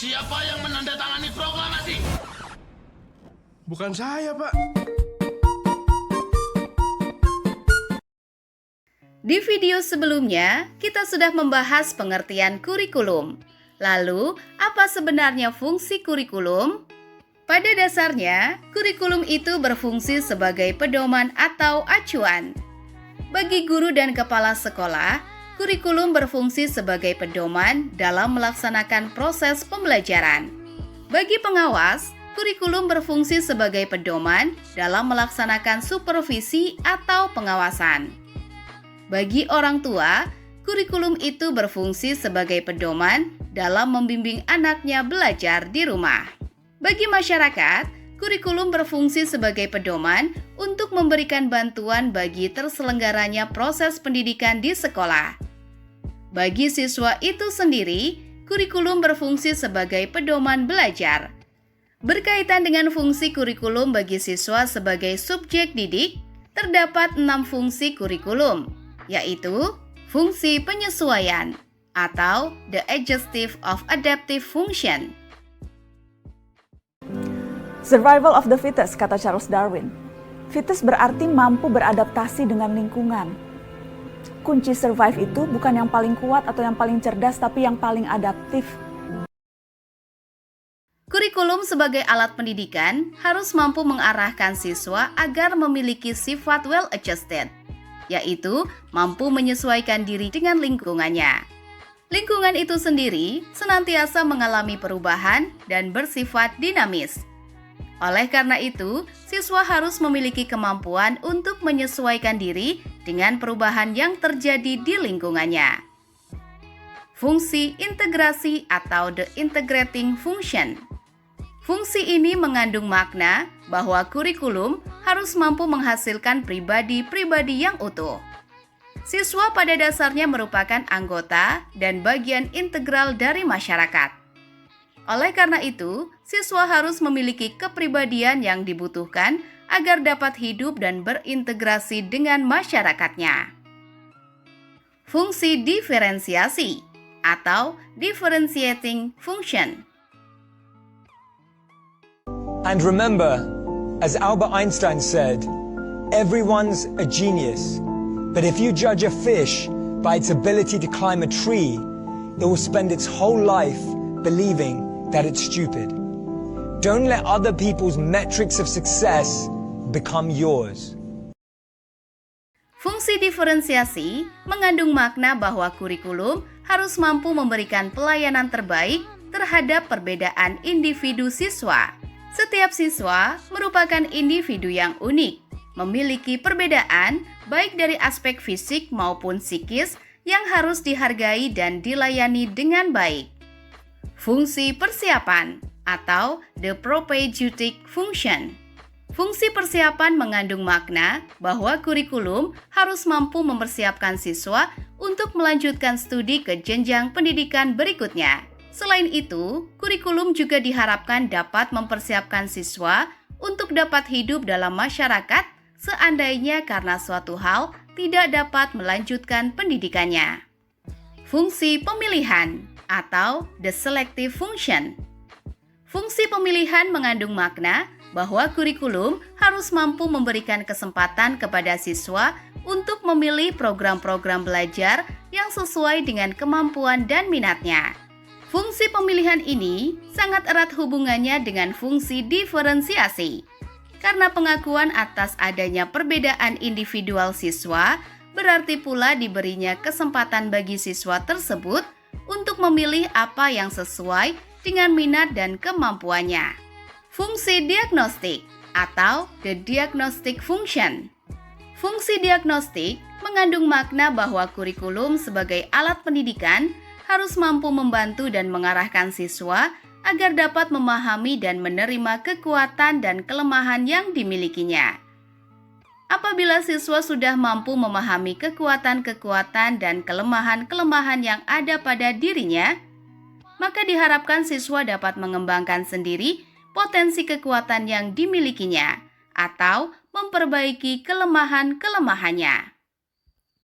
Siapa yang menandatangani proklamasi? Bukan saya, Pak. Di video sebelumnya, kita sudah membahas pengertian kurikulum. Lalu, apa sebenarnya fungsi kurikulum? Pada dasarnya, kurikulum itu berfungsi sebagai pedoman atau acuan. Bagi guru dan kepala sekolah, kurikulum berfungsi sebagai pedoman dalam melaksanakan proses pembelajaran. Bagi pengawas, kurikulum berfungsi sebagai pedoman dalam melaksanakan supervisi atau pengawasan. Bagi orang tua, kurikulum itu berfungsi sebagai pedoman dalam membimbing anaknya belajar di rumah. Bagi masyarakat, kurikulum berfungsi sebagai pedoman untuk memberikan bantuan bagi terselenggaranya proses pendidikan di sekolah. Bagi siswa itu sendiri, kurikulum berfungsi sebagai pedoman belajar. Berkaitan dengan fungsi kurikulum bagi siswa sebagai subjek didik, terdapat 6 fungsi kurikulum, yaitu fungsi penyesuaian atau the adjustive of adaptive function. Survival of the fittest, kata Charles Darwin. Fittest berarti mampu beradaptasi dengan lingkungan. Kunci survive itu bukan yang paling kuat atau yang paling cerdas, tapi yang paling adaptif. Kurikulum sebagai alat pendidikan harus mampu mengarahkan siswa agar memiliki sifat well-adjusted, yaitu mampu menyesuaikan diri dengan lingkungannya. Lingkungan itu sendiri senantiasa mengalami perubahan dan bersifat dinamis. Oleh karena itu, siswa harus memiliki kemampuan untuk menyesuaikan diri dengan perubahan yang terjadi di lingkungannya. Fungsi integrasi atau the integrating function. Fungsi ini mengandung makna bahwa kurikulum harus mampu menghasilkan pribadi-pribadi yang utuh. Siswa pada dasarnya merupakan anggota dan bagian integral dari masyarakat. Oleh karena itu, siswa harus memiliki kepribadian yang dibutuhkan agar dapat hidup dan berintegrasi dengan masyarakatnya. Fungsi diferensiasi atau differentiating function. And remember, as Albert Einstein said, everyone's a genius. But if you judge a fish by its ability to climb a tree, it will spend its whole life believing that it's stupid. Don't let other people's metrics of success become yours. Fungsi diferensiasi mengandung makna bahwa kurikulum harus mampu memberikan pelayanan terbaik terhadap perbedaan individu siswa. Setiap siswa merupakan individu yang unik, memiliki perbedaan baik dari aspek fisik maupun psikis yang harus dihargai dan dilayani dengan baik. Fungsi persiapan atau the propedeutic function. Fungsi persiapan mengandung makna bahwa kurikulum harus mampu mempersiapkan siswa untuk melanjutkan studi ke jenjang pendidikan berikutnya. Selain itu, kurikulum juga diharapkan dapat mempersiapkan siswa untuk dapat hidup dalam masyarakat seandainya karena suatu hal tidak dapat melanjutkan pendidikannya. Fungsi pemilihan atau the selective function. Fungsi pemilihan mengandung makna bahwa kurikulum harus mampu memberikan kesempatan kepada siswa untuk memilih program-program belajar yang sesuai dengan kemampuan dan minatnya. Fungsi pemilihan ini sangat erat hubungannya dengan fungsi diferensiasi. Karena pengakuan atas adanya perbedaan individual siswa, berarti pula diberinya kesempatan bagi siswa tersebut untuk memilih apa yang sesuai dengan minat dan kemampuannya. Fungsi diagnostik atau the diagnostic function. Fungsi diagnostik mengandung makna bahwa kurikulum sebagai alat pendidikan harus mampu membantu dan mengarahkan siswa agar dapat memahami dan menerima kekuatan dan kelemahan yang dimilikinya. Apabila siswa sudah mampu memahami kekuatan-kekuatan dan kelemahan-kelemahan yang ada pada dirinya, maka diharapkan siswa dapat mengembangkan sendiri potensi kekuatan yang dimilikinya atau memperbaiki kelemahan-kelemahannya.